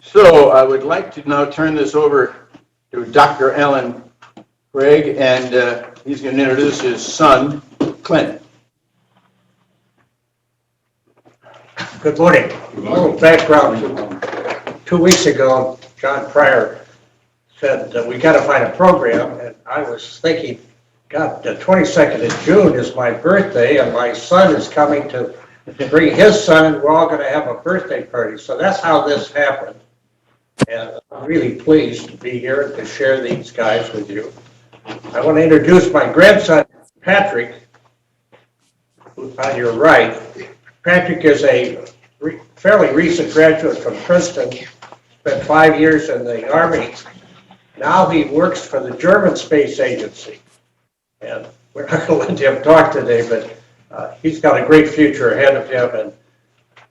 So I would like to now turn this over to Dr. Alan Cragg, and he's going to introduce his son, Clint. Good morning. A little background. 2 weeks ago, John Pryor said that we got to find a program, and I was thinking, God, the 22nd of June is my birthday, and my son is coming to bring his son, and we're all going to have a birthday party. So that's how this happened. And I'm really pleased to be here to share these guys with you. I want to introduce my grandson, Patrick, who's on your right. Patrick is a fairly recent graduate from Princeton, spent 5 years in the Army. Now he works for the German Space Agency. And we're not going to let him talk today, but he's got a great future ahead of him. And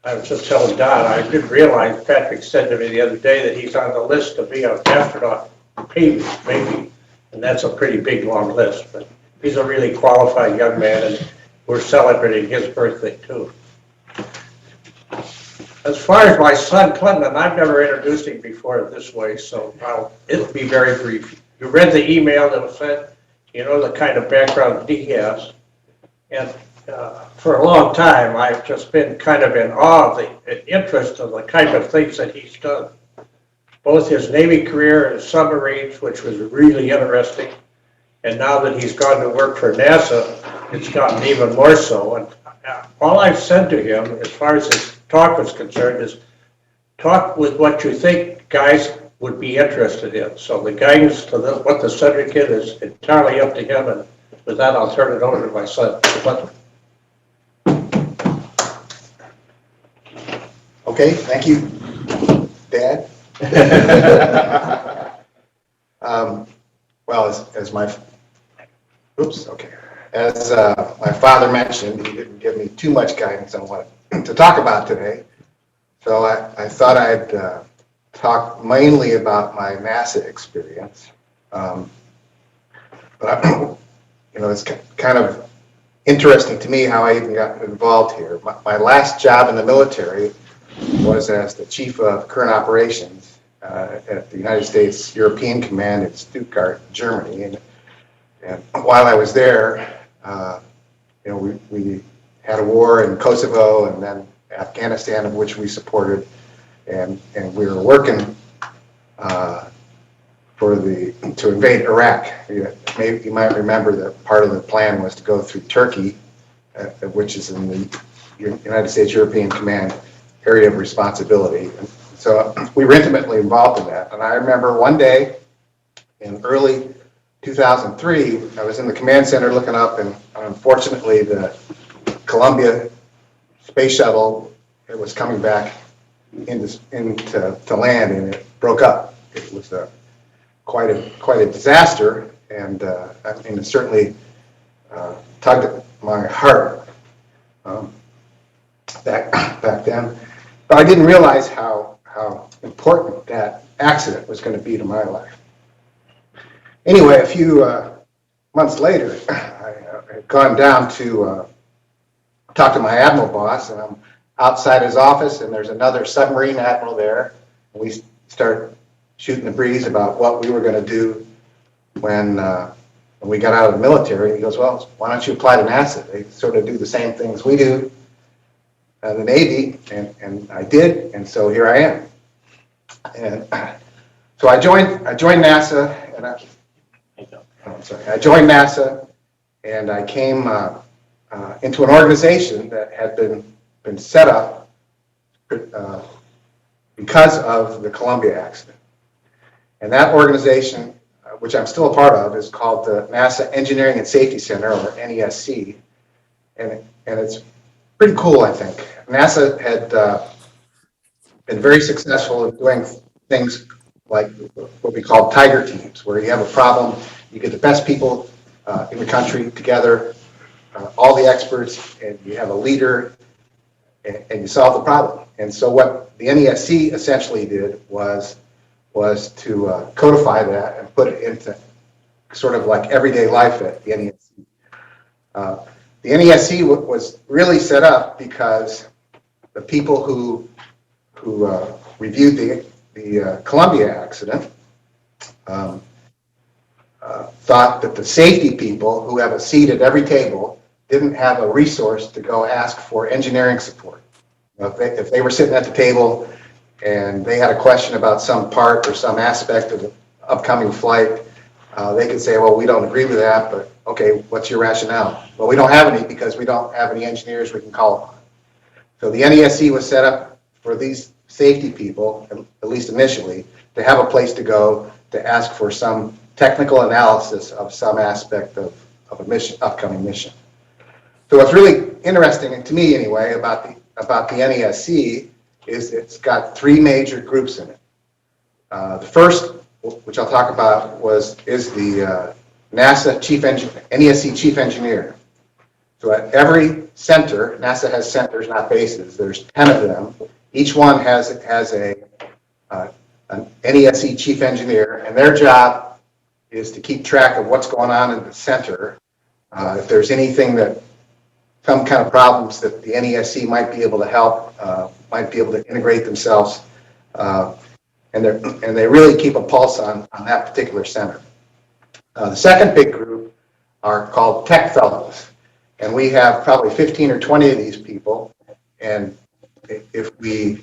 I was just telling Don, I didn't realize, Patrick said to me the other day that he's on the list to be an astronaut, maybe, and that's a pretty big, long list. But he's a really qualified young man, and we're celebrating his birthday, too. As far as my son, Clinton, I've never introduced him before this way, so it'll be very brief. You read the email that was sent, you know the kind of background he has. And for a long time, I've just been kind of in awe of the interest of the kind of things that he's done. Both his Navy career and submarines, which was really interesting, and now that he's gone to work for NASA, it's gotten even more so. And all I've said to him, as far as his talk was concerned, is talk with what you think guys would be interested in. So the guidance to what the subject is entirely up to him, and with that, I'll turn it over to my son. Okay, thank you, Dad. Well, as my father mentioned, he didn't give me too much guidance on what to talk about today. So I thought I'd talk mainly about my NASA experience. But it's kind of interesting to me how I even got involved here. My last job in the military was as the chief of current operations at the United States European Command in Stuttgart, Germany. And while I was there, we had a war in Kosovo and then Afghanistan, of which we supported, and we were working to invade Iraq. Maybe you might remember that part of the plan was to go through Turkey, which is in the United States European Command area of responsibility. And so we were intimately involved in that. And I remember one day in early 2003, I was in the command center looking up, and unfortunately the Columbia space shuttle, it was coming back into land, and it broke up. It was quite a disaster, and it certainly tugged at my heart back then. But I didn't realize how important that accident was going to be to my life. Anyway, a few months later, I had gone down to talk to my admiral boss, and I'm outside his office, and there's another submarine admiral there. And we start shooting the breeze about what we were going to do when we got out of the military. And he goes, well, why don't you apply to NASA? They sort of do the same things we do in the Navy, and I did, and so here I am. And so I joined NASA, and I joined NASA, and I came into an organization that had been set up because of the Columbia accident. And that organization, which I'm still a part of, is called the NASA Engineering and Safety Center, or NESC, and it's pretty cool, I think. NASA had been very successful in doing things like what we call tiger teams, where you have a problem, you get the best people in the country together, all the experts, and you have a leader, and you solve the problem. And so what the NESC essentially did was to codify that and put it into sort of like everyday life at the NESC. The NESC was really set up because the people who reviewed the Columbia accident thought that the safety people who have a seat at every table didn't have a resource to go ask for engineering support. If they were sitting at the table and they had a question about some part or some aspect of the upcoming flight, they could say, well, we don't agree with that, but okay, what's your rationale? Well, we don't have any because we don't have any engineers we can call upon. So the NESC was set up for these safety people, at least initially, to have a place to go to ask for some technical analysis of some aspect of a mission, upcoming mission. So what's really interesting, to me anyway, about the NESC is it's got three major groups in it. The first, which I'll talk about, is the NASA NESC chief engineer. So at every center, NASA has centers, not bases. There's 10 of them. Each one has an NESC chief engineer, and their job is to keep track of what's going on in the center. If there's some kind of problems that the NESC might be able to help, might be able to integrate themselves, and they really keep a pulse on that particular center. The second big group are called tech fellows, and we have probably 15 or 20 of these people. And if you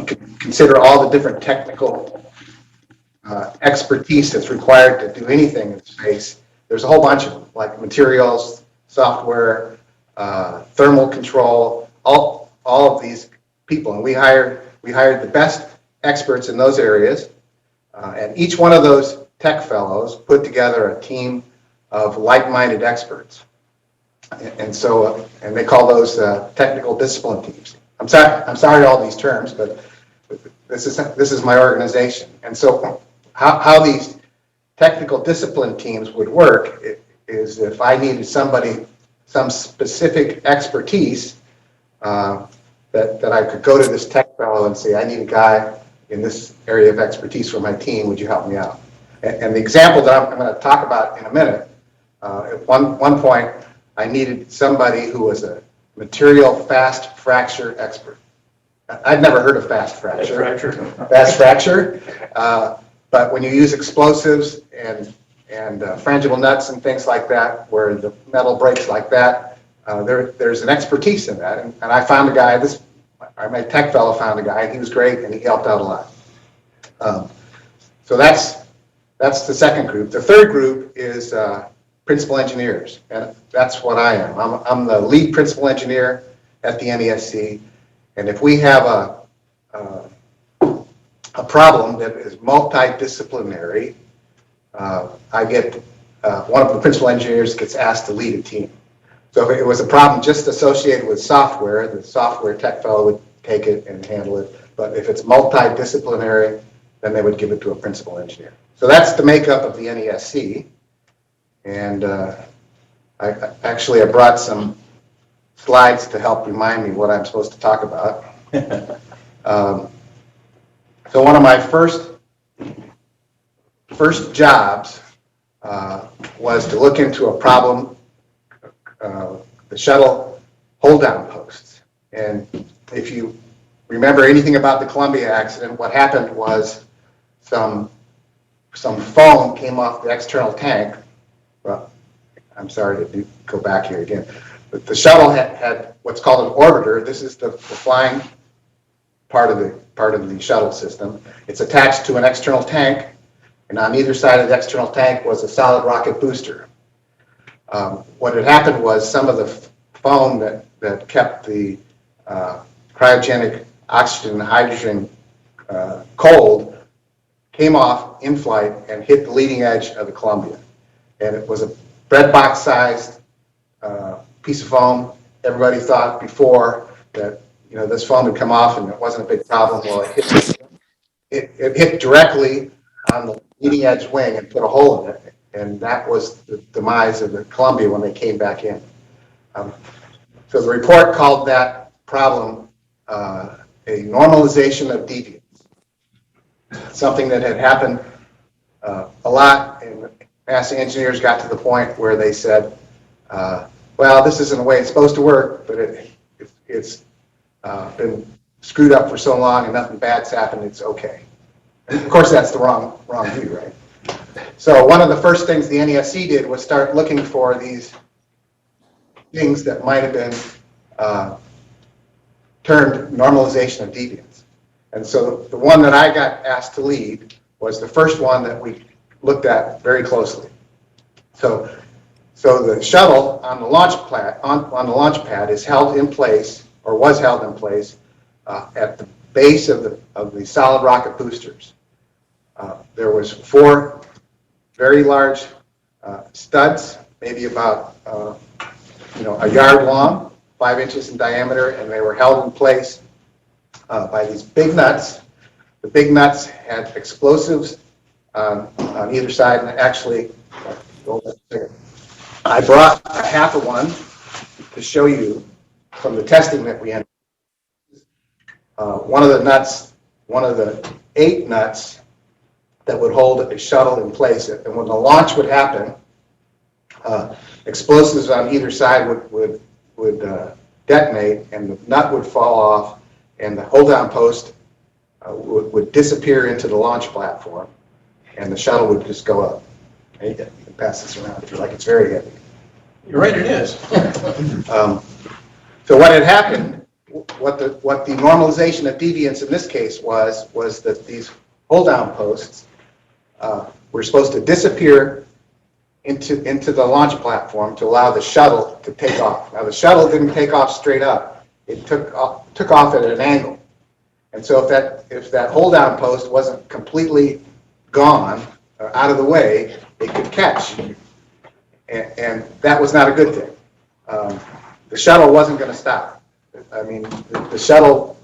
could consider all the different technical expertise that's required to do anything in space, there's a whole bunch of them, like materials, software, thermal control, all of these people. And we hired the best experts in those areas, and each one of those tech fellows put together a team of like-minded experts. And they call those technical discipline teams. I'm sorry all these terms, but this is my organization. And so how these technical discipline teams would work is if I needed some specific expertise, that I could go to this tech fellow and say, I need a guy in this area of expertise for my team, would you help me out? And the example that I'm going to talk about in a minute, at one point, I needed somebody who was a material fast fracture expert. I'd never heard of fast fracture. Fast fracture. But when you use explosives and frangible nuts and things like that, where the metal breaks like that, there's an expertise in that. And I found a guy, my tech fellow found a guy, and he was great, and he helped out a lot. So that's the second group. The third group is principal engineers, and that's what I am. I'm the lead principal engineer at the NESC, and if we have a problem that is multidisciplinary, I get one of the principal engineers gets asked to lead a team. So if it was a problem just associated with software, the software tech fellow would take it and handle it. But if it's multidisciplinary, then they would give it to a principal engineer. So that's the makeup of the NESC. And I brought some slides to help remind me what I'm supposed to talk about. So one of my first jobs was to look into a problem, the shuttle hold-down posts. And if you remember anything about the Columbia accident, what happened was some foam came off the external tank. Well, I'm sorry to go back here again. But the shuttle had what's called an orbiter. This is the flying part of the shuttle system. It's attached to an external tank, and on either side of the external tank was a solid rocket booster. What had happened was some of the foam that kept the cryogenic oxygen and hydrogen cold came off in flight and hit the leading edge of the Columbia. And it was a bread box sized piece of foam. Everybody thought before that this foam would come off and it wasn't a big problem. Well, it hit directly on the leading edge wing and put a hole in it, and that was the demise of the Columbia when they came back in. So the report called that problem a normalization of deviance, something that had happened a lot, and NASA engineers got to the point where they said, well, this isn't the way it's supposed to work, but it's been screwed up for so long and nothing bad's happened, it's okay. Of course, that's the wrong view, right? So one of the first things the NESC did was start looking for these things that might have been termed normalization of deviance. And so the one that I got asked to lead was the first one that we looked at very closely. So the shuttle on the launch pad is held in place, or was held in place, at the base of the solid rocket boosters. There was 4 very large studs, maybe about a yard long, 5 inches in diameter, and they were held in place by these big nuts. The big nuts had explosives on either side, and actually, I brought a half of one to show you from the testing that we had. One of the 8 nuts that would hold a shuttle in place, and when the launch would happen, explosives on either side would detonate, and the nut would fall off, and the hold-down post would disappear into the launch platform, and the shuttle would just go up. You can pass this around if you like. It's very heavy. You're right, it is. So what had happened, what the normalization of deviance in this case was that these hold-down posts were supposed to disappear into the launch platform to allow the shuttle to take off. Now the shuttle didn't take off straight up; it took off at an angle. And so if that hold-down post wasn't completely gone or out of the way, it could catch, and that was not a good thing. The shuttle wasn't going to stop. I mean, the shuttle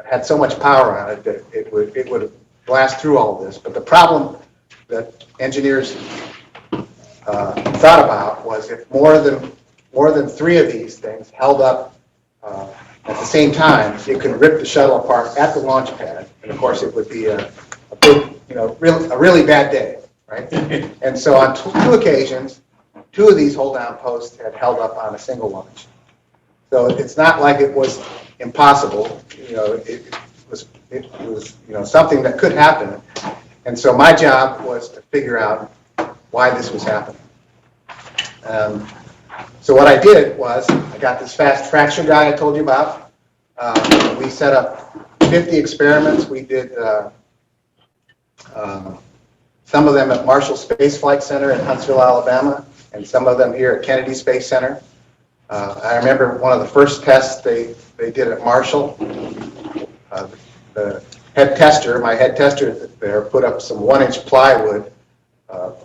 had so much power on it that it would blast through all this. But the problem that engineers thought about was if more than 3 of these things held up at the same time, it could rip the shuttle apart at the launch pad, and of course it would be a big, a really bad day, right? And so on 2 occasions, 2 of these hold-down posts had held up on a single launch. So it's not like it was impossible. It was something that could happen. And so my job was to figure out why this was happening. So what I did was I got this fast fracture guy I told you about. We set up 50 experiments. We did some of them at Marshall Space Flight Center in Huntsville, Alabama, and some of them here at Kennedy Space Center. I remember one of the first tests they did at Marshall. The head tester, my head tester there, put up some 1-inch plywood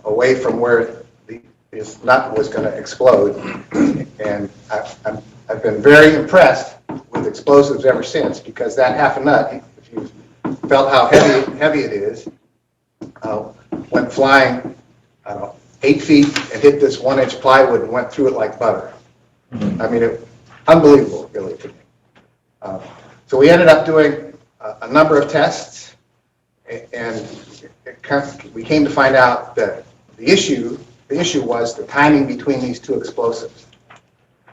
away from where this nut was going to explode, and I've been very impressed with explosives ever since, because that half a nut, if you felt how heavy it is, went flying, 8 feet and hit this 1-inch plywood and went through it like butter. I mean, unbelievable, really, to me. So we ended up doing a number of tests, and we came to find out that the issue was the timing between these 2 explosives.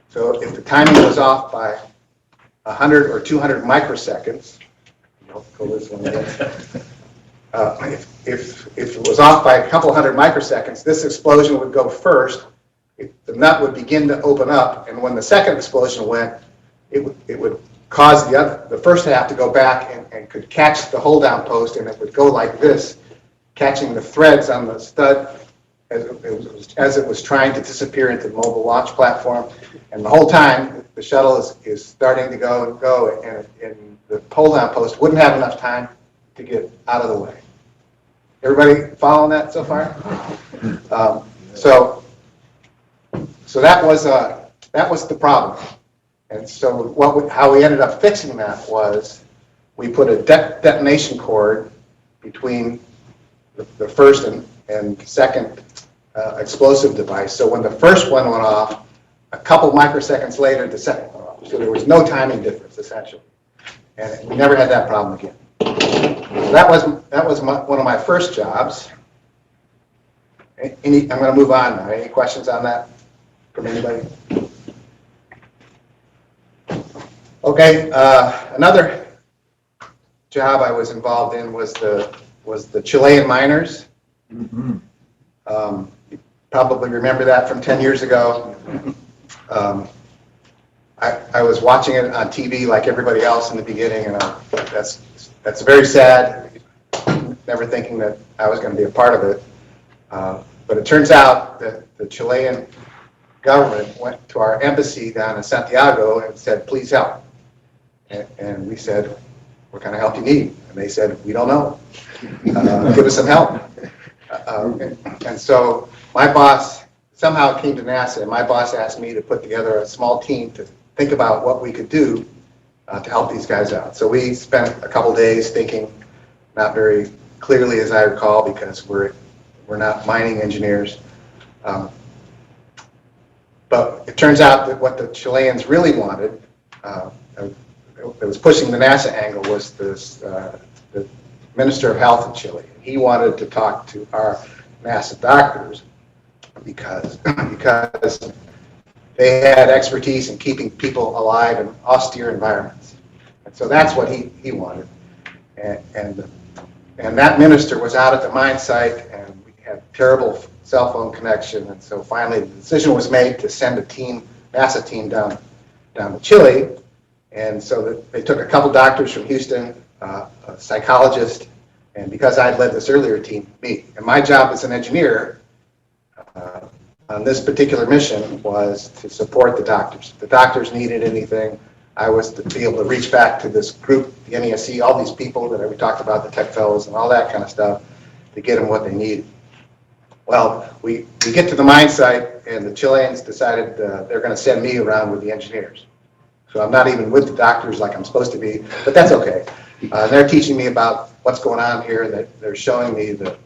So if the timing was off by 100 or 200 microseconds, go this one again. If it was off by a couple hundred microseconds, this explosion would go first. The nut would begin to open up, and when the second explosion went, it would cause the first half to go back and could catch the hold-down post, and it would go like this, catching the threads on the stud as it was trying to disappear into the mobile launch platform. And the whole time, the shuttle is starting to go and go, and the hold-down post wouldn't have enough time to get out of the way. Everybody following that so far? So that was the problem. And so how we ended up fixing that was we put a detonation cord between the first and second explosive device. So when the first one went off, a couple microseconds later, the second went off. So there was no timing difference, essentially. And we never had that problem again. So that was one of my first jobs. I'm going to move on now. Any questions on that from anybody? Okay, another job I was involved in was the Chilean miners. You probably remember that from 10 years ago. I was watching it on TV like everybody else in the beginning, and that's very sad. Never thinking that I was going to be a part of it. But it turns out that the Chilean government went to our embassy down in Santiago and said, please help. And we said, what kind of help do you need? And they said, we don't know. Give us some help. And so my boss, somehow it came to NASA, and my boss asked me to put together a small team to think about what we could do to help these guys out. So we spent a couple days thinking, not very clearly as I recall, because we're not mining engineers. But it turns out that what the Chileans really wanted, that was pushing the NASA angle, was the Minister of Health in Chile. He wanted to talk to our NASA doctors because they had expertise in keeping people alive in austere environments. And so that's what he wanted. And that minister was out at the mine site, and we had terrible cell phone connection. And so finally the decision was made to send a NASA team down to Chile. And so they took a couple doctors from Houston, a psychologist, and because I'd led this earlier team, me. And my job as an engineer on this particular mission was to support the doctors. If the doctors needed anything, I was to be able to reach back to this group, the NESC, all these people that we talked about, the tech fellows and all that kind of stuff, to get them what they needed. Well, we get to the mine site, and the Chileans decided they're going to send me around with the engineers. So I'm not even with the doctors like I'm supposed to be, but that's okay. They're teaching me about what's going on here. They're showing me the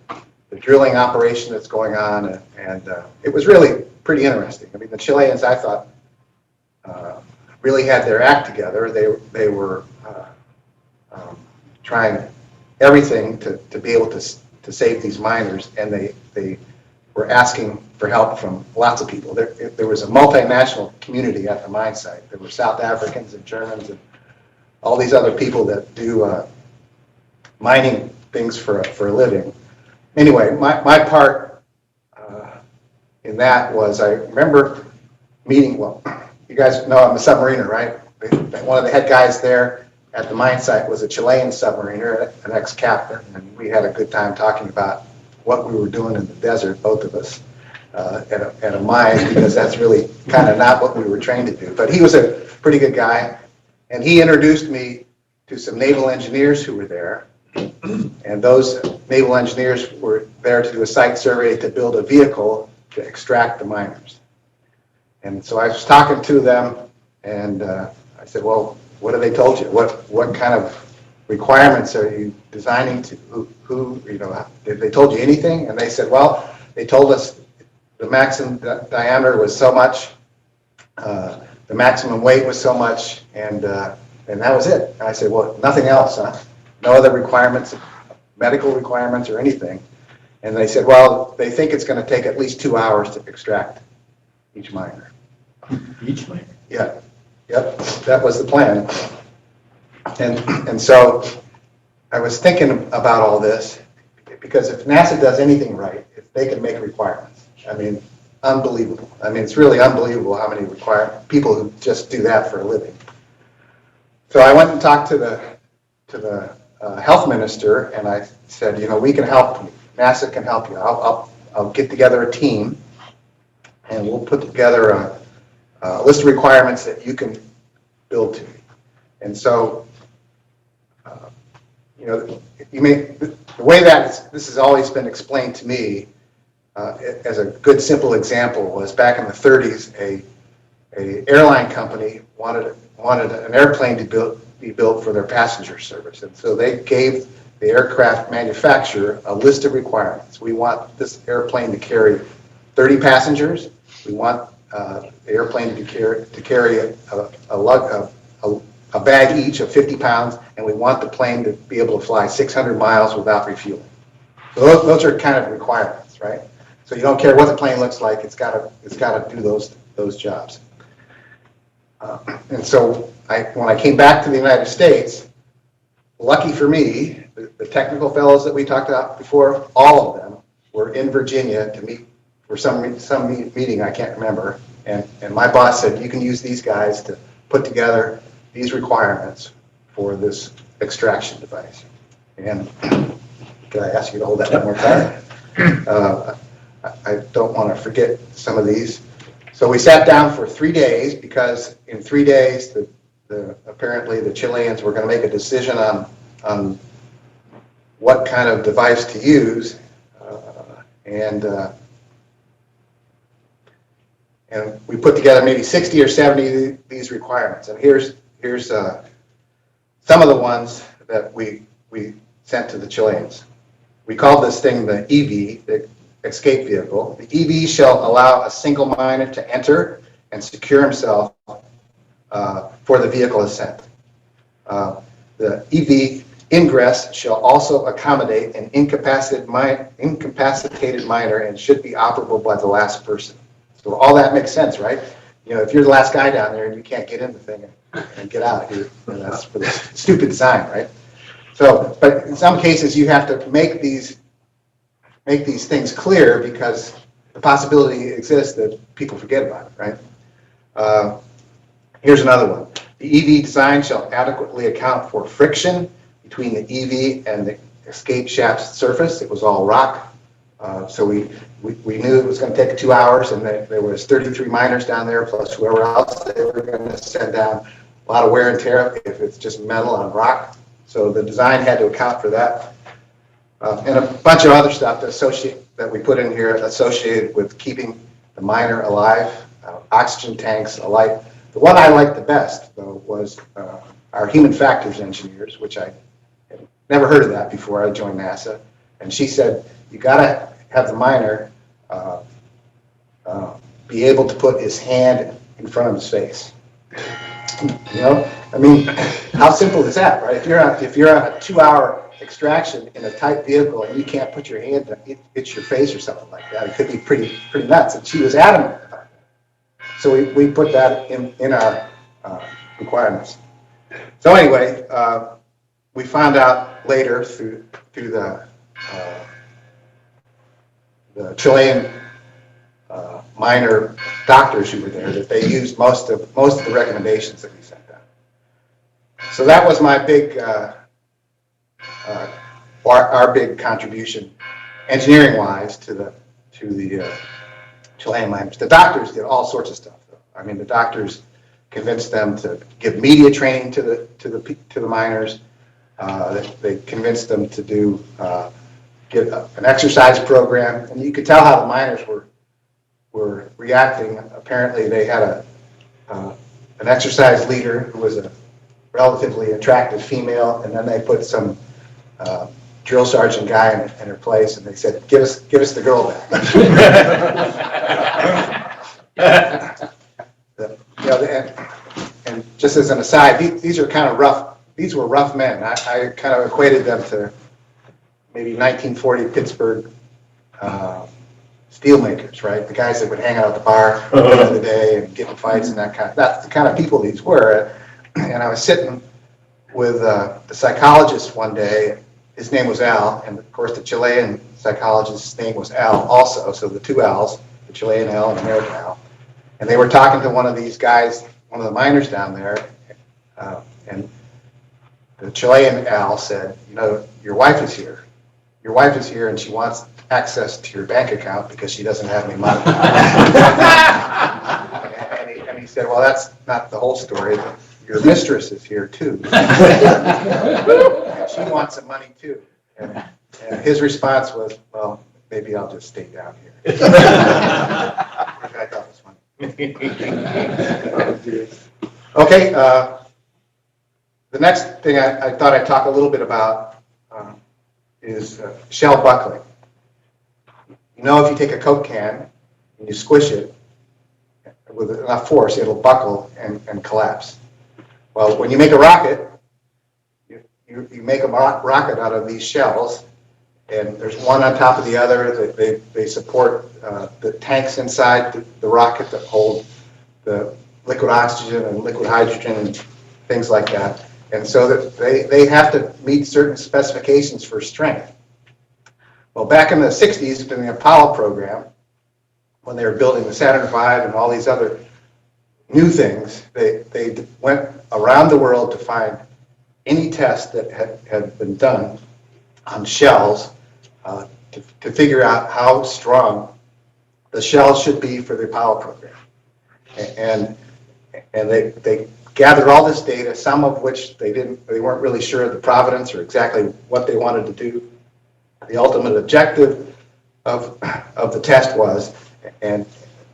drilling operation that's going on, and it was really pretty interesting. I mean, the Chileans, I thought, really had their act together. They were trying everything to be able to save these miners, and they were asking for help from lots of people. There was a multinational community at the mine site. There were South Africans and Germans and all these other people that do mining things for a living. Anyway, my part in that was, I remember meeting, well, you guys know I'm a submariner, right? One of the head guys there at the mine site was a Chilean submariner, an ex-captain, and we had a good time talking about what we were doing in the desert, both of us, at a mine, because that's really kind of not what we were trained to do. But he was a pretty good guy, and he introduced me to some naval engineers who were there, and those naval engineers were there to do a site survey to build a vehicle to extract the miners. And so I was talking to them, and I said, well, what have they told you? What kind of requirements are you designing to? Who you know, did they told you anything? And they said, well, they told us the maximum diameter was so much, the maximum weight was so much, and that was it. And I said, well, nothing else, huh? No other requirements, medical requirements or anything. And they said, well, they think it's going to take at least 2 hours to extract each miner. Each miner? Yeah. Yep. That was the plan. And so I was thinking about all this, because if NASA does anything right, if they can make requirements, I mean, unbelievable. I mean, it's really unbelievable how many people who just do that for a living. So I went and talked to the health minister, and I said, you know, we can help you. NASA can help you. I'll get together a team, and we'll put together a list of requirements that you can build to me. And so, you know, the way that this has always been explained to me as a good simple example was back in the 30s, a airline company wanted an airplane to be built for their passenger service, and so they gave the aircraft manufacturer a list of requirements. We want this airplane to carry 30 passengers. We want the airplane to carry a bag each of 50 pounds, and we want the plane to be able to fly 600 miles without refueling. So those are kind of requirements, right? So you don't care what the plane looks like; it's got to do those jobs. And so when I came back to the United States, lucky for me, the technical fellows that we talked about before, all of them were in Virginia to meet for some meeting, I can't remember. And my boss said, you can use these guys to put together these requirements for this extraction device. And can I ask you to hold that one more time? I don't want to forget some of these. So we sat down for 3 days because in 3 days, apparently the Chileans were going to make a decision on what kind of device to use, and we put together maybe 60 or 70 of these requirements. And here's some of the ones that we sent to the Chileans. We called this thing the EV, the escape vehicle. The EV shall allow a single miner to enter and secure himself for the vehicle ascent. The EV ingress shall also accommodate an incapacitated miner and should be operable by the last person. So all that makes sense, right? You know, if you're the last guy down there and you can't get in the thing and get out, that's for the stupid design, right? So, but in some cases you have to make these things clear because the possibility exists that people forget about it, right? Here's another one. The EV design shall adequately account for friction between the EV and the escape shaft's surface. It was all rock. So we knew it was going to take 2 hours, and there was 33 miners down there, plus whoever else they were going to send down. A lot of wear and tear if it's just metal on rock. So the design had to account for that. And a bunch of other stuff that we put in here associated with keeping the miner alive, oxygen tanks, a light. The one I liked the best, though, was our human factors engineers, which I had never heard of that before I joined NASA. And she said, you got to have the miner be able to put his hand in front of his face. You know, I mean, how simple is that, right? If you're on a 2-hour extraction in a tight vehicle and you can't put your hand to itch your face or something like that, it could be pretty nuts. And she was adamant about that. So we put that in our requirements. So anyway, we found out later through the Chilean miner doctors who were there that they used most of the recommendations that we sent them. So that was my big, our big contribution, engineering-wise, to the Chilean miners. The doctors did all sorts of stuff, though. I mean, the doctors convinced them to give media training to the miners. They convinced them to do get an exercise program, and you could tell how the miners were reacting. Apparently, they had an exercise leader who was a relatively attractive female, and then they put some drill sergeant guy in her place, and they said, "Give us the girl back." And just as an aside, these are kind of rough. These were rough men. I kind of equated them to maybe 1940 Pittsburgh steelmakers, right? The guys that would hang out at the bar at the end of the day and get in fights and that's the kind of people these were. And I was sitting with the psychologist one day. His name was Al, and of course the Chilean psychologist's name was Al also. So the two Al's, the Chilean Al and the American Al. And they were talking to one of these guys, one of the miners down there, and the Chilean Al said, "You know, your wife is here. Your wife is here, and she wants access to your bank account because she doesn't have any money." and he said, "Well, that's not the whole story. Your mistress is here too. And she wants some money too." And his response was, "Well, maybe I'll just stay down here." Which I thought was funny. Okay. The next thing I thought I'd talk a little bit about is shell buckling. You know, if you take a Coke can and you squish it with enough force, it'll buckle and collapse. Well, when you make a rocket, you make a rocket out of these shells, and there's one on top of the other. They support the tanks inside the rocket that hold the liquid oxygen and liquid hydrogen and things like that. And so that they have to meet certain specifications for strength. Well, back in the 60s, in the Apollo program, when they were building the Saturn V and all these other new things, they went around the world to find any test that had been done on shells to figure out how strong the shells should be for the Apollo program. And they gathered all this data, some of which they weren't really sure of the provenance or exactly what they wanted to do. The ultimate objective of the test was, and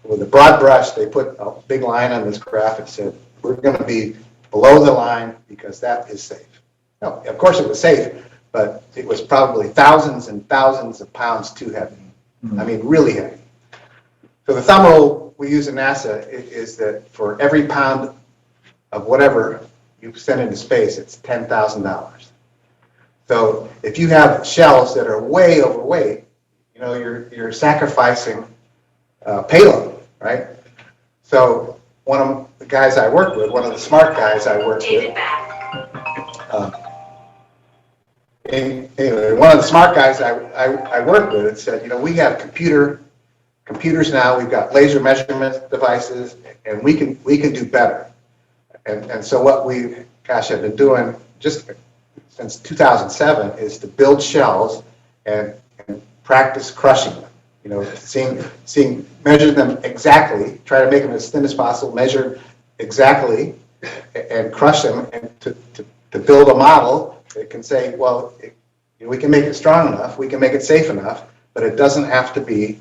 with a broad brush, they put a big line on this graph and said, we're going to be below the line because that is safe. No, of course it was safe, but it was probably thousands and thousands of pounds too heavy. I mean, really heavy. So the thumb rule we use in NASA is that for every pound of whatever you send into space, it's $10,000. So if you have shells that are way overweight, you know, you're sacrificing payload, right? So one of the guys I work with, one of the smart guys I work with, anyway, one of the smart guys I work with said, you know, we have computers now, we've got laser measurement devices, and we can do better. And so what we, gosh, have been doing just since 2007 is to build shells and practice crushing them. You know, measure them exactly, try to make them as thin as possible, measure exactly, and crush them, and to build a model that can say, well, we can make it strong enough, we can make it safe enough, but it doesn't have to be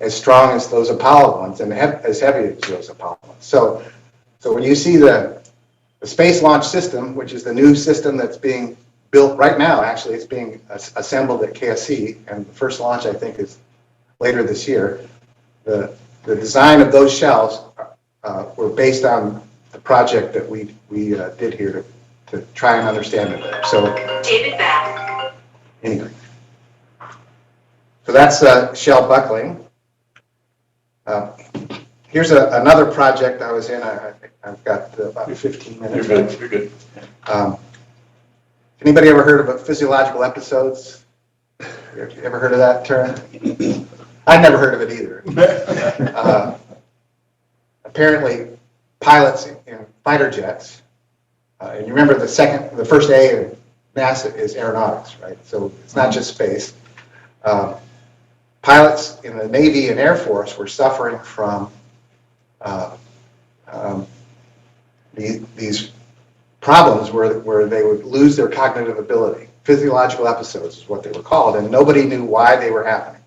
as strong as those Apollo ones and as heavy as those Apollo ones. So when you see the Space Launch System, which is the new system that's being built right now, actually it's being assembled at KSC, and the first launch I think is later this year. The design of those shells were based on the project that we did here to try and understand it better. So David back. Anyway, so that's shell buckling. Here's another project I was in. I've got about 15 minutes. You're good. You're good. Anybody ever heard of physiological episodes? You ever heard of that term? I'd never heard of it either. Apparently, pilots in fighter jets, and you remember the first A in NASA is aeronautics, right? So it's not just space. Pilots in the Navy and Air Force were suffering from these problems where they would lose their cognitive ability. Physiological episodes is what they were called, and nobody knew why they were happening.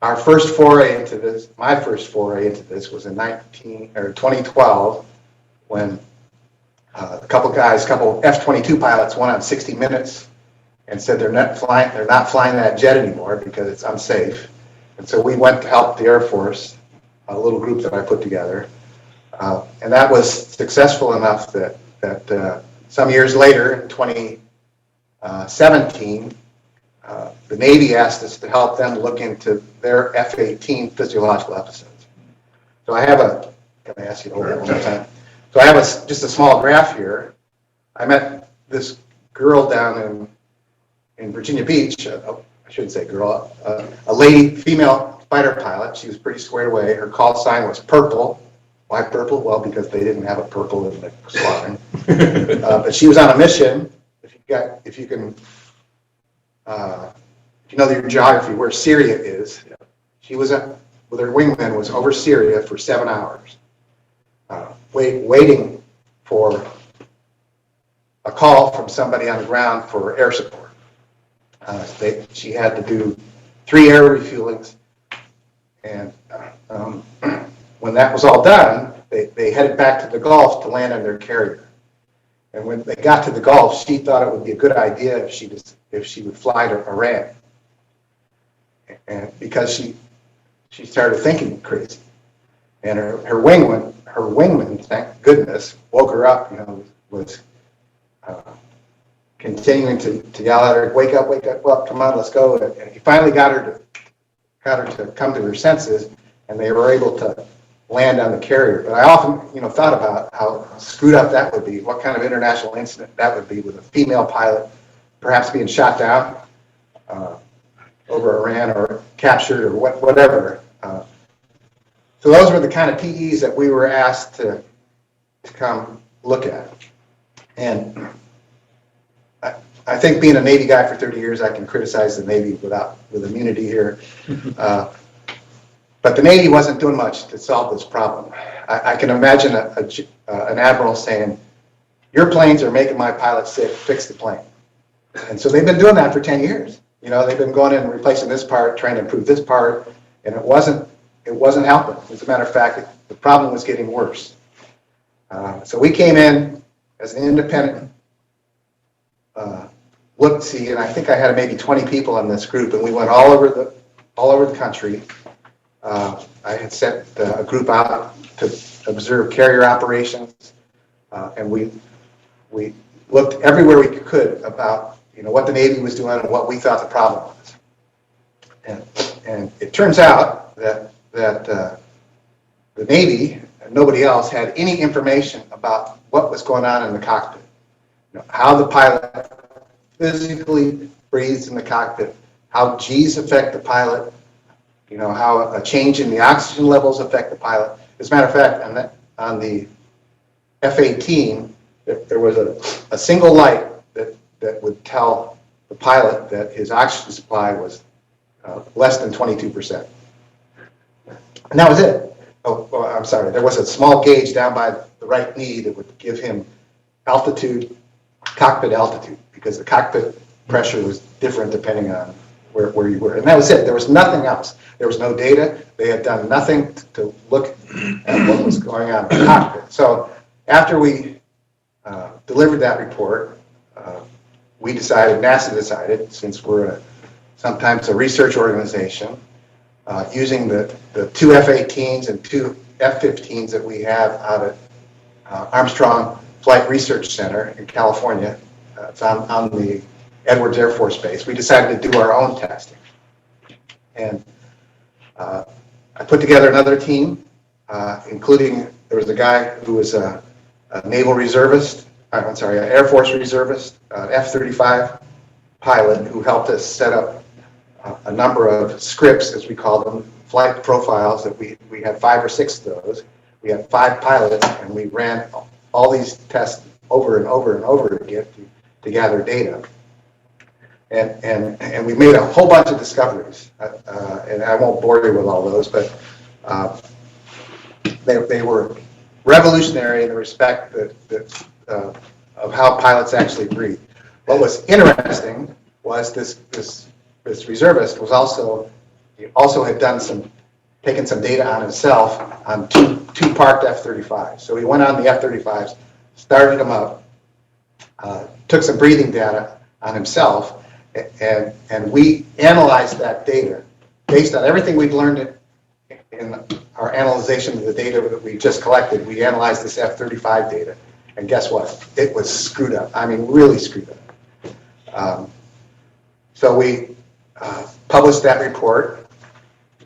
Our first foray into this, my first foray into this was in 2012, when a couple F-22 pilots went on 60 Minutes and said they're not flying that jet anymore because it's unsafe. And so we went to help the Air Force, a little group that I put together. And that was successful enough that some years later, in 2017, the Navy asked us to help them look into their F-18 physiological episodes. So I have can I ask you to hold that one more time? So I have just a small graph here. I met this girl down in Virginia Beach, I shouldn't say girl, a lady, female fighter pilot. She was pretty squared away. Her call sign was purple. Why purple? Well, because they didn't have a purple in the squadron. But she was on a mission. If you know your geography, where Syria is, she was with her wingman was over Syria for 7 hours, waiting for a call from somebody on the ground for air support. She had to do 3 air refuelings, and when that was all done, they headed back to the Gulf to land on their carrier. And when they got to the Gulf, she thought it would be a good idea if she would fly to Iran, and because she started thinking crazy, and her wingman, thank goodness, woke her up. Was continuing to yell at her, wake up, come on, let's go. And he finally got her to come to her senses, and they were able to land on the carrier. But I often, thought about how screwed up that would be, what kind of international incident that would be with a female pilot perhaps being shot down over Iran or captured or whatever. So those were the kind of PEs that we were asked to come look at. And I think being a Navy guy for 30 years, I can criticize the Navy with immunity here. But the Navy wasn't doing much to solve this problem. I can imagine an admiral saying, your planes are making my pilots sick, fix the plane. And so they've been doing that for 10 years. They've been going in and replacing this part, trying to improve this part, and it wasn't helping. As a matter of fact, the problem was getting worse. So we came in as an independent look-see, and I think I had maybe 20 people in this group, and we went all over the country. I had sent a group out to observe carrier operations, and we looked everywhere we could about what the Navy was doing and what we thought the problem was. And it turns out that the Navy and nobody else had any information about what was going on in the cockpit. How the pilot physically breathes in the cockpit, how G's affect the pilot, how a change in the oxygen levels affect the pilot. As a matter of fact, on the F-18, there was a single light that would tell the pilot that his oxygen supply was less than 22%. And that was it. Oh, I'm sorry. There was a small gauge down by the right knee that would give him altitude, cockpit altitude, because the cockpit pressure was different depending on where you were. And that was it. There was nothing else. There was no data. They had done nothing to look at what was going on in the cockpit. So after we delivered that report, NASA decided, since we're sometimes a research organization, using the two F-18s and two F-15s that we have out at Armstrong Flight Research Center in California, it's on the Edwards Air Force Base, we decided to do our own testing. And I put together another team, including, there was a guy who was a naval reservist, an Air Force reservist, F-35 pilot who helped us set up a number of scripts, as we call them, flight profiles that we had 5 or 6 of those. We had 5 pilots, and we ran all these tests over and over and over again to gather data. And we made a whole bunch of discoveries, and I won't bore you with all those, but they were revolutionary in the respect that of how pilots actually breathe. What was interesting was this reservist was also had taken some data on himself on two parked F-35s. So he went on the F-35s, started them up, took some breathing data on himself, and we analyzed that data based on everything we'd learned in our analyzation of the data that we just collected. We analyzed this F-35 data, and guess what? It was screwed up. I mean, really screwed up. So we published that report.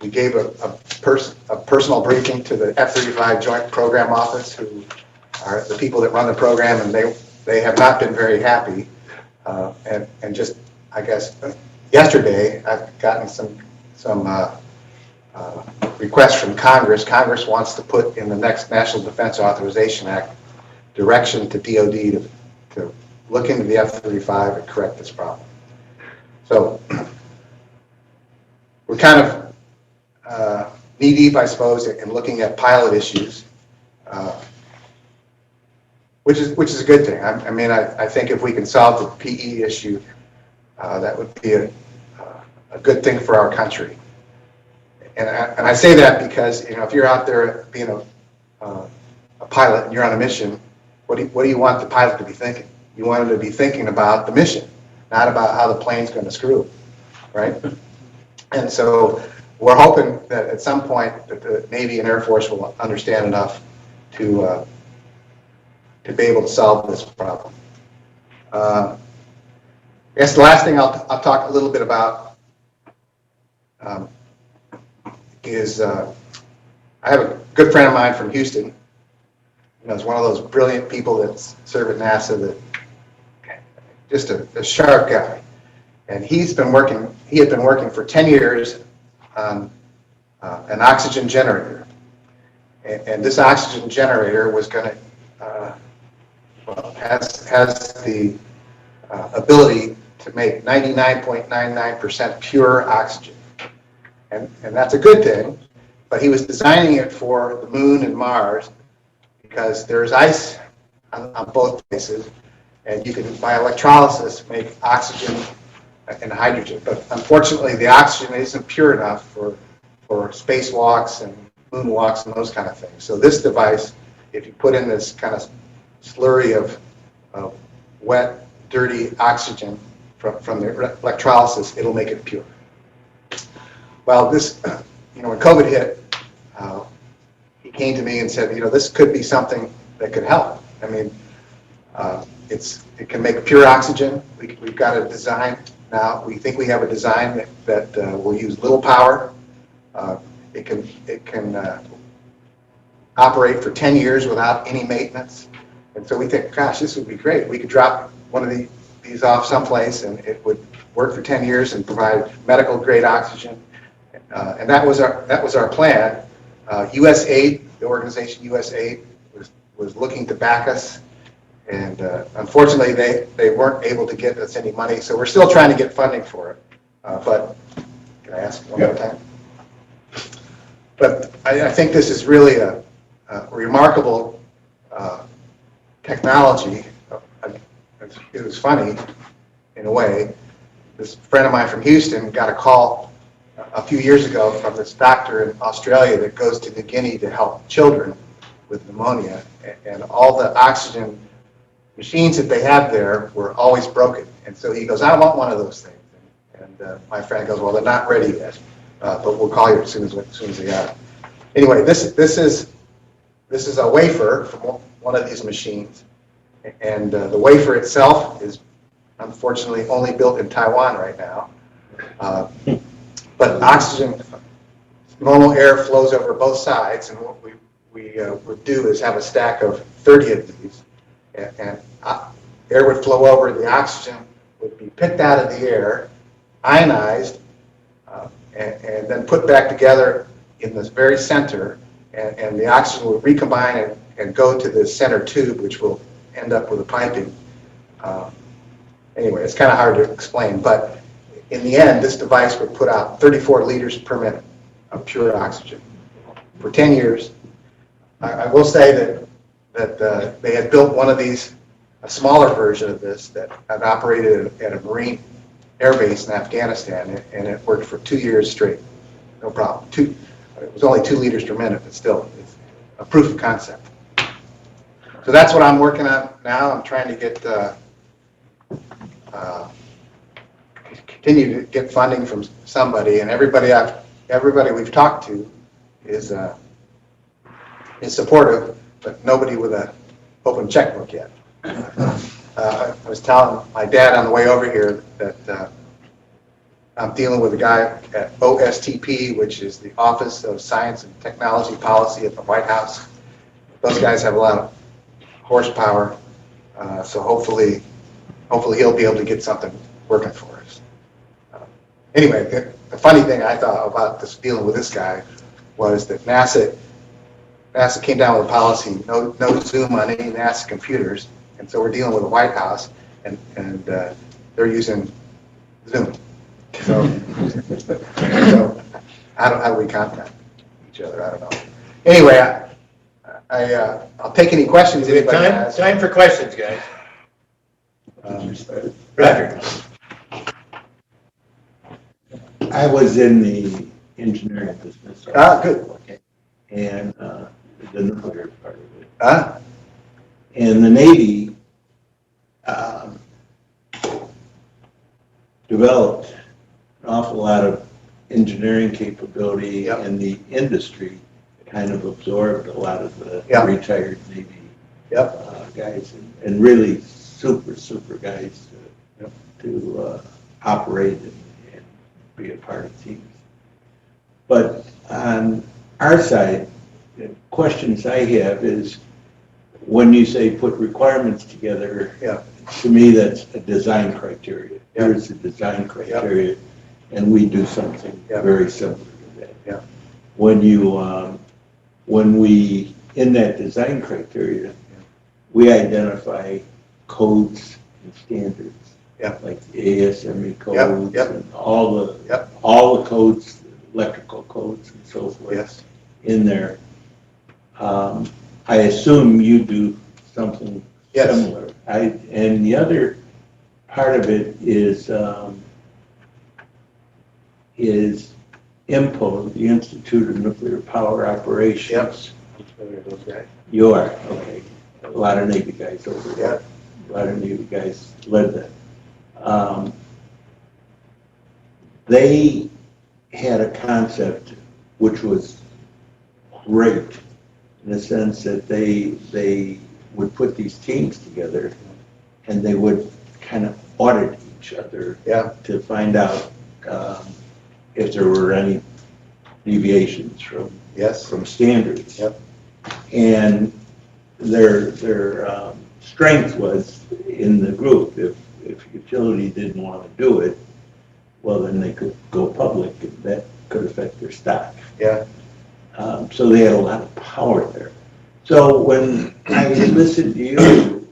We gave a personal briefing to the F-35 Joint Program Office, who are the people that run the program, and they have not been very happy. And just, I guess, yesterday, I've gotten some requests from Congress. Congress wants to put in the next National Defense Authorization Act direction to DOD to look into the F-35 and correct this problem. So we're kind of knee-deep, I suppose, in looking at pilot issues, which is a good thing. I mean, I think if we can solve the PE issue, that would be a good thing for our country. And I say that because, if you're out there being a pilot and you're on a mission, what do you want the pilot to be thinking? You want him to be thinking about the mission, not about how the plane's going to screw, right? And so we're hoping that at some point that the Navy and Air Force will understand enough to be able to solve this problem. I guess the last thing I'll talk a little bit about is I have a good friend of mine from Houston. You know, he's one of those brilliant people that serve at NASA, that just a sharp guy. And he had been working for 10 years on an oxygen generator. And this oxygen generator was going to, has the ability to make 99.99% pure oxygen. And that's a good thing, but he was designing it for the moon and Mars because there's ice on both places, and you can, by electrolysis, make oxygen and hydrogen. But unfortunately, the oxygen isn't pure enough for spacewalks and moonwalks and those kind of things. So this device, if you put in this kind of slurry of wet, dirty oxygen from the electrolysis, it'll make it pure. Well, this, when COVID hit, he came to me and said, this could be something that could help. I mean, it can make pure oxygen. We've got a design now. We think we have a design that will use little power. It can operate for 10 years without any maintenance. And so we think, gosh, this would be great. We could drop one of these off someplace and it would work for 10 years and provide medical grade oxygen. And that was our plan. USAID, the organization USAID, was looking to back us. And unfortunately, they weren't able to get us any money. So we're still trying to get funding for it. But can I ask one more time? But I think this is really a remarkable technology. It was funny, in a way. This friend of mine from Houston got a call a few years ago from this doctor in Australia that goes to New Guinea to help children with pneumonia. And all the oxygen machines that they have there were always broken. And so he goes, I want one of those things. And my friend goes, well, they're not ready yet, but we'll call you as soon as they are. Anyway, this is a wafer from one of these machines. And the wafer itself is unfortunately only built in Taiwan right now. But oxygen, normal air flows over both sides, and what we would do is have a stack of 30 of these, and air would flow over, the oxygen would be picked out of the air, ionized, and then put back together in this very center, and the oxygen will recombine and go to the center tube, which will end up with a piping. Anyway, it's kind of hard to explain, but in the end, this device would put out 34 liters per minute of pure oxygen for 10 years. I will say that they had built one of these, a smaller version of this, that had operated at a Marine air base in Afghanistan, and it worked for 2 years straight. No problem. It was only 2 liters per minute, but still, it's a proof of concept. So that's what I'm working on now. I'm trying to get continue to get funding from somebody, and everybody we've talked to is supportive, but nobody with an open checkbook yet. I was telling my dad on the way over here that I'm dealing with a guy at OSTP, which is the Office of Science and Technology Policy at the White House. Those guys have a lot of horsepower, so hopefully he'll be able to get something working for us. Anyway, the funny thing I thought about this dealing with this guy was that NASA came down with a policy, no Zoom on any NASA computers, and so we're dealing with the White House, and they're using Zoom. So how do we contact each other? I don't know. Anyway, I'll take any questions anybody has. Time for questions, guys. Roger. I was in the engineering business. Good. And the nuclear part of it. Ah, And the Navy developed an awful lot of engineering capability, Yep. and the industry kind of absorbed a lot of the Yep. retired Navy yep. guys, and really super guys to operate and be a part of teams. But on our side, questions I have is, when you say put requirements together, Yeah. to me, that's a design criteria. Yeah. Here's the design criteria, and we do something Yeah. very similar to that. Yeah. When we, in that design criteria, we identify codes and standards. Yeah. Like ASME codes Yep. and all the Yep. codes, electrical codes and so forth Yes. in there. I assume you do something Yes. similar. And the other part of it is INPO, the Institute of Nuclear Power Operations. Those guys. You are, okay. A lot of Navy guys over there. Yeah. A lot of Navy guys led that. They had a concept which was great, in the sense that they would put these teams together and they would kind of audit each other to find out if there were any deviations from standards. Yep. And their strength was in the group. If utility didn't want to do it, well, then they could go public, and that could affect their stock. Yeah. So they had a lot of power there. So when I listened to you,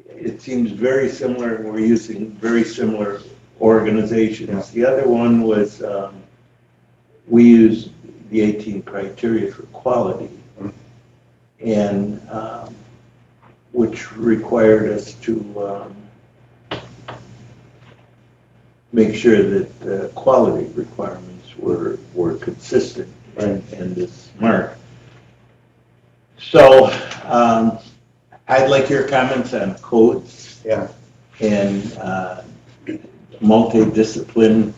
it seems very similar, and we're using very similar organizations. The other one was, we use the 18 criteria for quality, and which required us to make sure that the quality requirements were consistent and this mark. So I'd like your comments on codes and multidiscipline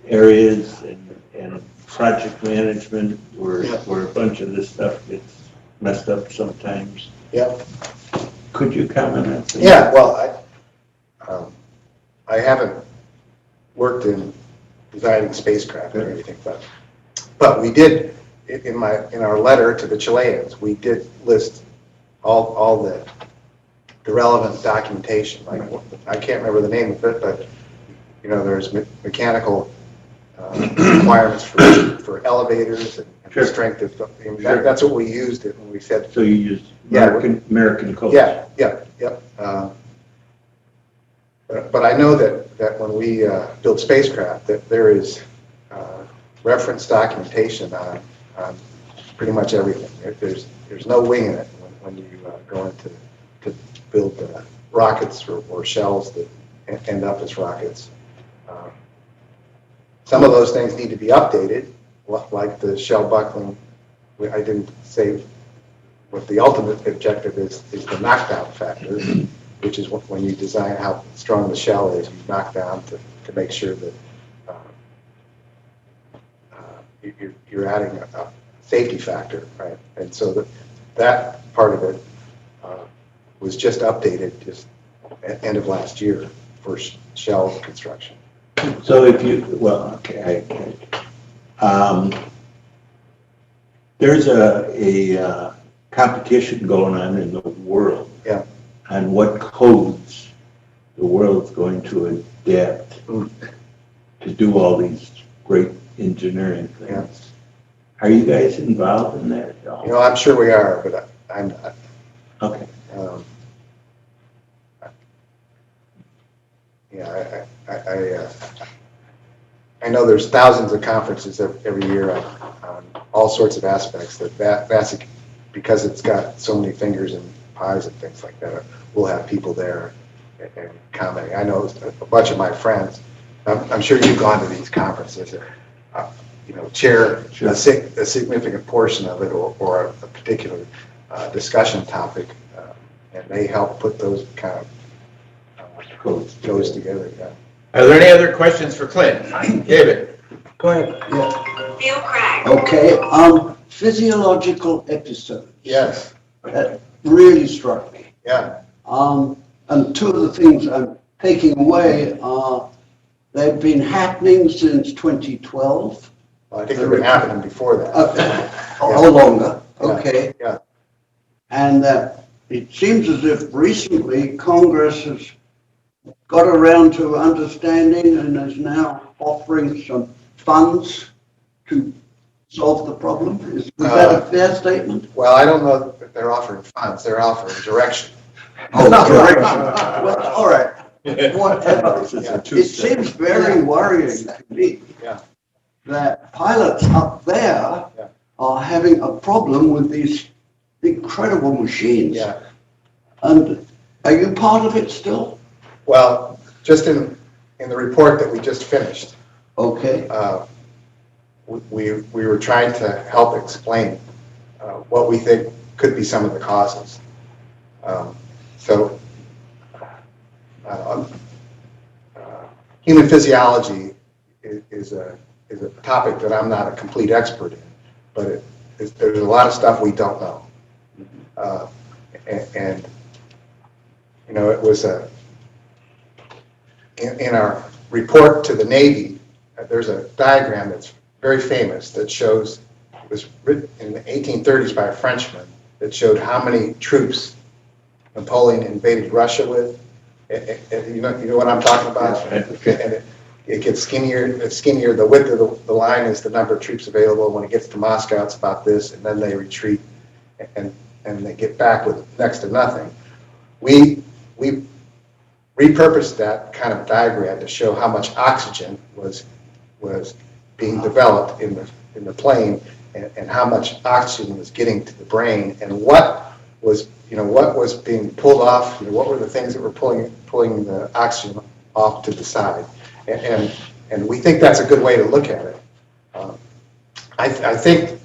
areas and project management, where a bunch of this stuff gets messed up sometimes. Yeah. Could you comment on that? Yeah, well, I haven't worked in designing spacecraft or anything, but we did, in our letter to the Chileans, we did list all the relevant documentation. Like, I can't remember the name of it, but there's mechanical requirements for elevators and the strength of. That's what we used it when we said. So you used American codes. Yeah. But I know that when we build spacecraft, that there is reference documentation on pretty much everything. There's no winging it when you go into to build rockets or shells that end up as rockets. Some of those things need to be updated, like the shell buckling. I didn't say what the ultimate objective is the knockdown factor, which is when you design how strong the shell is, you knock down to make sure that you're adding a safety factor, right? And so that part of it was just updated just at end of last year for shell construction. So if you, well, okay, there's a competition going on in the world on what codes the world's going to adapt to do all these great engineering things. Yeah. Are you guys involved in that at all? I'm sure we are, but I'm not. Okay. I know there's thousands of conferences every year on all sorts of aspects that's because it's got so many fingers and pies and things like that. We'll have people there and commenting. I know a bunch of my friends. I'm sure you've gone to these conferences. Chair a significant portion of it or a particular discussion topic, and they help put those kind of codes together. Yeah. Are there any other questions for Clint? David? Go ahead. Bill Cragg. Okay, physiological episodes. Yes. That really struck me. Yeah. And two of the things I'm taking away are they've been happening since 2012. Well, I think they've been happening before that. Or longer. Okay. Yeah. And it seems as if recently Congress has got around to understanding and is now offering some funds to solve the problem. Is that a fair statement? Well, I don't know that they're offering funds, they're offering direction. Oh, direction. Well, all right, whatever. Yeah. It seems very worrying to me Yeah. that pilots up there Yeah. are having a problem with these incredible machines. Yeah. And are you part of it still? Well, just in the report that we just finished, Okay. we were trying to help explain what we think could be some of the causes. So, human physiology is a topic that I'm not a complete expert in, but there's a lot of stuff we don't know. And you know, it was in our report to the Navy, there's a diagram that's very famous that shows, it was written in the 1830s by a Frenchman, that showed how many troops Napoleon invaded Russia with. And you know what I'm talking about? Yes, And it gets skinnier and skinnier. The width of the line is the number of troops available. When it gets to Moscow, it's about this, and then they retreat and they get back with next to nothing. We repurposed that kind of diagram to show how much oxygen was being developed in the plane, and how much oxygen was getting to the brain, and what was being pulled off. What were the things that were pulling the oxygen off to the side, and we think that's a good way to look at it. I think,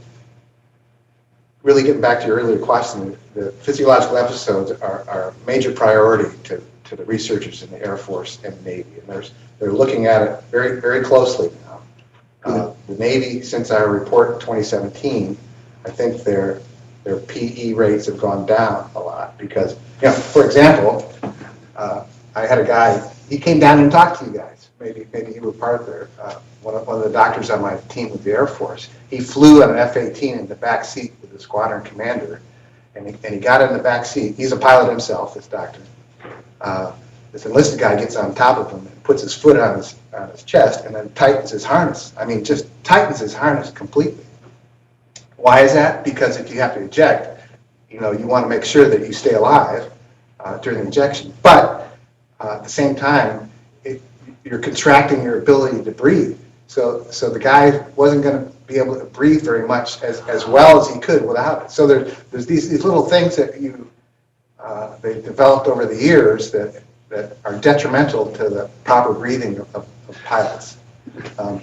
really getting back to your earlier question, the physiological episodes are a major priority to the researchers in the Air Force and the Navy, and they're looking at it very, very closely now. The Navy, since our report in 2017, I think their PE rates have gone down a lot because, for example, I had a guy, he came down and talked to you guys. Maybe you were part of there. One of the doctors on my team with the Air Force, he flew on an F-18 in the back seat with the squadron commander, and he got in the back seat. He's a pilot himself, this doctor. This enlisted guy gets on top of him and puts his foot on his chest and then tightens his harness. I mean, just tightens his harness completely. Why is that? Because if you have to eject, you want to make sure that you stay alive during the ejection. But at the same time, you're contracting your ability to breathe. So the guy wasn't going to be able to breathe very much as well as he could without it. So there's these little things that they've developed over the years that are detrimental to the proper breathing of pilots. The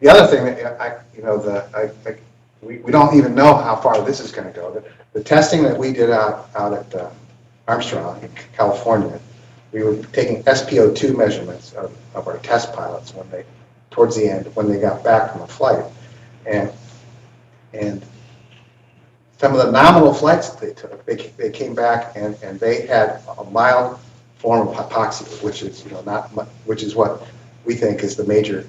other thing that we don't even know how far this is going to go. The testing that we did out at Armstrong in California, we were taking SpO2 measurements of our test pilots towards the end when they got back from a flight, and some of the nominal flights that they took, they came back and they had a mild form of hypoxia, which is what we think is the major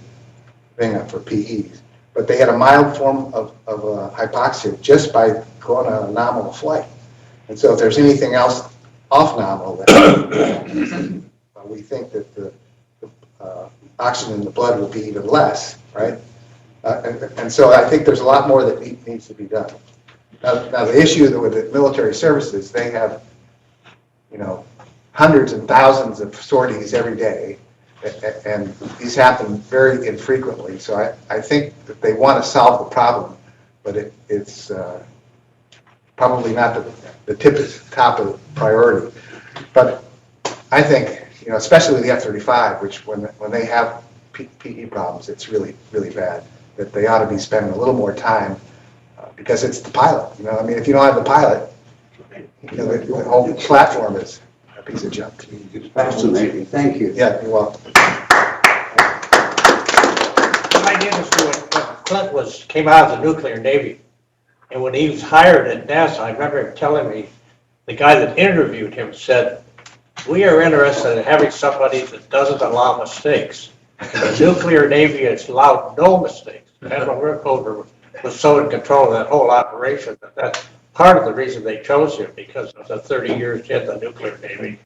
thing for PEs. But they had a mild form of hypoxia just by going on a nominal flight. And so if there's anything else off nominal, we think that the oxygen in the blood will be even less, right? And so I think there's a lot more that needs to be done. Now the issue with the military services, they have, hundreds and thousands of sorties every day, and these happen very infrequently. So I think that they want to solve the problem, but it's probably not the top of the priority. But I think, especially with the F-35, which when they have PE problems, it's really, really bad, that they ought to be spending a little more time because it's the pilot. If you don't have the pilot, the whole platform is a piece of junk. Fascinating. Thank you. Yeah, you're welcome. My industry, when Clint came out of the nuclear Navy, and when he was hired at NASA, I remember him telling me, the guy that interviewed him said, "We are interested in having somebody that doesn't allow mistakes. In the nuclear Navy, it's allowed no mistakes. Admiral Rickover was so in control of that whole operation that that's part of the reason they chose him, because of the 30 years in the nuclear Navy.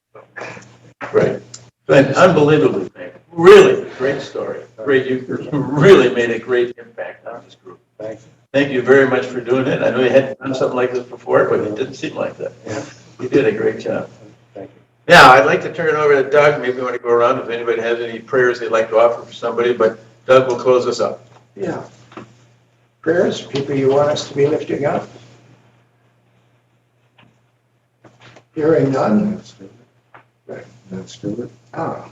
Right. But unbelievably, Frank. Really great story. Great, you really made a great impact on this group. Thanks. Thank you very much for doing it. I know you hadn't done something like this before, but it didn't seem like that. Yeah. You did a great job. Thank you. Now, I'd like to turn it over to Doug. Maybe we want to go around if anybody has any prayers they'd like to offer for somebody, but Doug will close us up. Yeah. Prayers, people you want us to be lifting up? Hearing none? Right, Ann Stewart. Ah.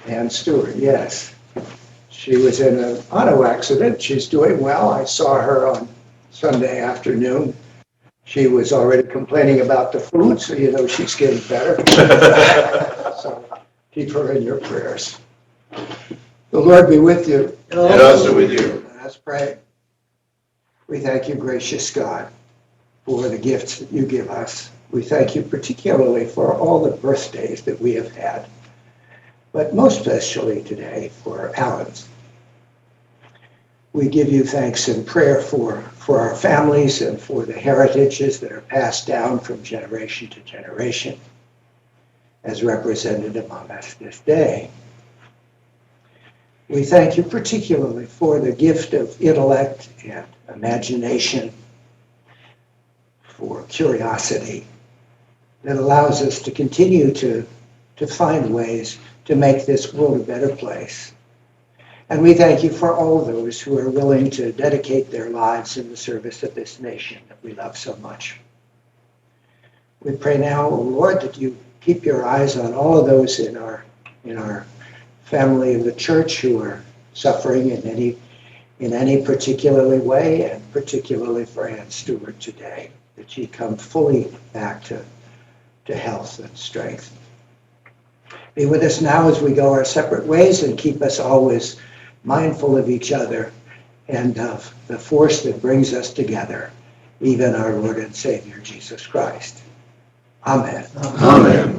Ann Stewart, yes. She was in an auto accident. She's doing well. I saw her on Sunday afternoon. She was already complaining about the food, so you know she's getting better. So keep her in your prayers. The Lord be with you. And also with you. Let's pray. We thank you, gracious God, for the gifts that you give us. We thank you particularly for all the birthdays that we have had, but most especially today for Alan's. We give you thanks and prayer for our families and for the heritages that are passed down from generation to generation as represented among us this day. We thank you particularly for the gift of intellect and imagination, for curiosity that allows us to continue to find ways to make this world a better place. And we thank you for all those who are willing to dedicate their lives in the service of this nation that we love so much. We pray now, O Lord, that you keep your eyes on all of those in our family of the church who are suffering in any particularly way, and particularly for Ann Stewart today, that she come fully back to health and strength. Be with us now as we go our separate ways, and keep us always mindful of each other and of the force that brings us together, even our Lord and Savior, Jesus Christ. Amen. Amen.